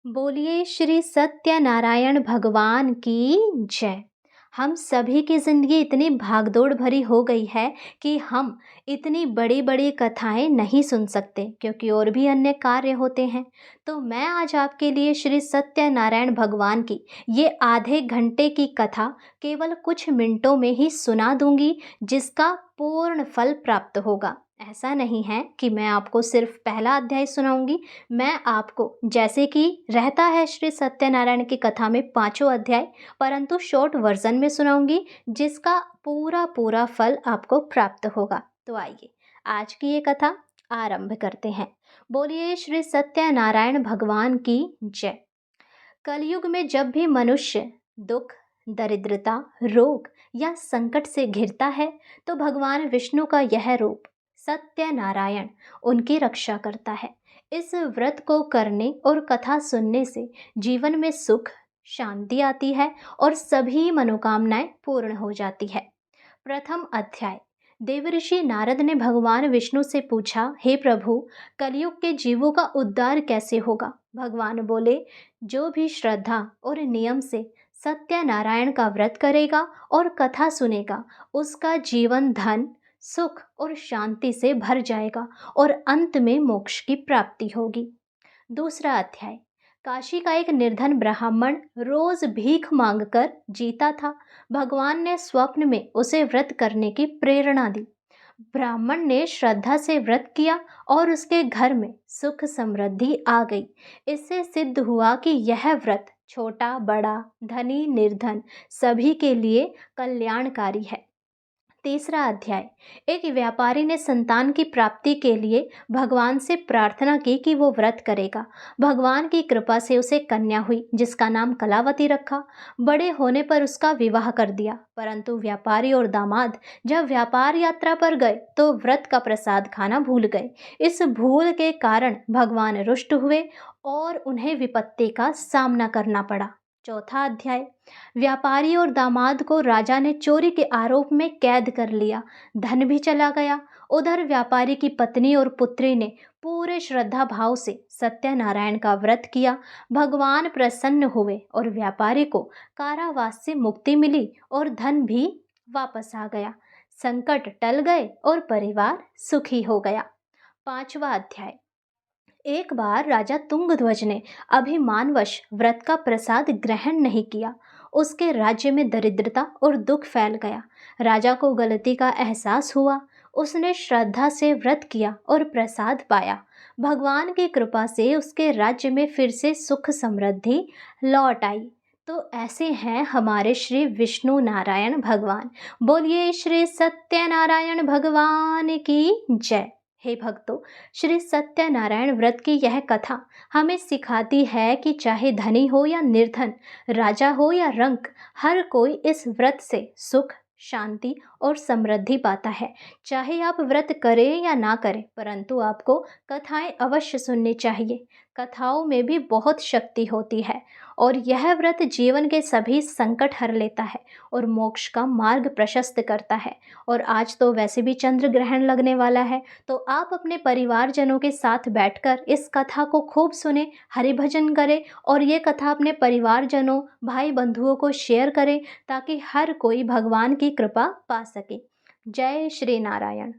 बोलिए श्री सत्यनारायण भगवान की जय। हम सभी की ज़िंदगी इतनी भागदौड़ भरी हो गई है कि हम इतनी बड़ी बड़ी कथाएं नहीं सुन सकते क्योंकि और भी अन्य कार्य होते हैं। तो मैं आज आपके लिए श्री सत्यनारायण भगवान की ये आधे घंटे की कथा केवल कुछ मिनटों में ही सुना दूंगी, जिसका पूर्ण फल प्राप्त होगा। ऐसा नहीं है कि मैं आपको सिर्फ पहला अध्याय सुनाऊंगी। मैं आपको, जैसे कि रहता है श्री सत्यनारायण की कथा में पांचों अध्याय, परंतु शॉर्ट वर्जन में सुनाऊंगी, जिसका पूरा पूरा फल आपको प्राप्त होगा। तो आइए आज की ये कथा आरंभ करते हैं। बोलिए श्री सत्यनारायण भगवान की जय। कलयुग में जब भी मनुष्य दुख, दरिद्रता, रोग या संकट से घिरता है, तो भगवान विष्णु का यह रूप सत्यनारायण उनकी रक्षा करता है। इस व्रत को करने और कथा सुनने से जीवन में सुख, शांति आती है और सभी मनोकामनाएं पूर्ण हो जाती है। प्रथम अध्याय। देवऋषि नारद ने भगवान विष्णु से पूछा, हे प्रभु, कलयुग के जीवों का उद्धार कैसे होगा? भगवान बोले, जो भी श्रद्धा और नियम से सत्यनारायण का व्रत करेगा और कथा सुनेगा, उसका जीवन धन, सुख और शांति से भर जाएगा और अंत में मोक्ष की प्राप्ति होगी। दूसरा अध्याय। काशी का एक निर्धन ब्राह्मण रोज भीख मांगकर जीता था। भगवान ने स्वप्न में उसे व्रत करने की प्रेरणा दी। ब्राह्मण ने श्रद्धा से व्रत किया और उसके घर में सुख समृद्धि आ गई। इससे सिद्ध हुआ कि यह व्रत छोटा बड़ा, धनी निर्धन सभी के लिए कल्याणकारी है। तीसरा अध्याय। एक व्यापारी ने संतान की प्राप्ति के लिए भगवान से प्रार्थना की कि वो व्रत करेगा। भगवान की कृपा से उसे कन्या हुई, जिसका नाम कलावती रखा। बड़े होने पर उसका विवाह कर दिया, परंतु व्यापारी और दामाद जब व्यापार यात्रा पर गए तो व्रत का प्रसाद खाना भूल गए। इस भूल के कारण भगवान रुष्ट हुए और उन्हें विपत्ति का सामना करना पड़ा। चौथा अध्याय। व्यापारी और दामाद को राजा ने चोरी के आरोप में कैद कर लिया। धन भी चला गया। उधर व्यापारी की पत्नी और पुत्री ने पूरे श्रद्धा भाव से सत्यनारायण का व्रत किया। भगवान प्रसन्न हुए और व्यापारी को कारावास से मुक्ति मिली और धन भी वापस आ गया। संकट टल गए और परिवार सुखी हो गया। पांचवा अध्याय। एक बार राजा तुंगध्वज ने अभिमानवश व्रत का प्रसाद ग्रहण नहीं किया। उसके राज्य में दरिद्रता और दुख फैल गया। राजा को गलती का एहसास हुआ। उसने श्रद्धा से व्रत किया और प्रसाद पाया। भगवान की कृपा से उसके राज्य में फिर से सुख समृद्धि लौट आई। तो ऐसे हैं हमारे श्री विष्णु नारायण भगवान। बोलिए श्री सत्यनारायण भगवान की जय। हे भक्तों, श्री सत्यनारायण व्रत की यह कथा हमें सिखाती है कि चाहे धनी हो या निर्धन, राजा हो या रंक, हर कोई इस व्रत से सुख, शांति और समृद्धि पाता है। चाहे आप व्रत करें या ना करें, परंतु आपको कथाएं अवश्य सुननी चाहिए। कथाओं में भी बहुत शक्ति होती है और यह व्रत जीवन के सभी संकट हर लेता है और मोक्ष का मार्ग प्रशस्त करता है। और आज तो वैसे भी चंद्र ग्रहण लगने वाला है, तो आप अपने परिवारजनों के साथ बैठकर इस कथा को खूब सुने, हरि भजन करें और ये कथा अपने परिवारजनों, भाई बंधुओं को शेयर करें, ताकि हर कोई भगवान की कृपा पा सके। जय श्री नारायण।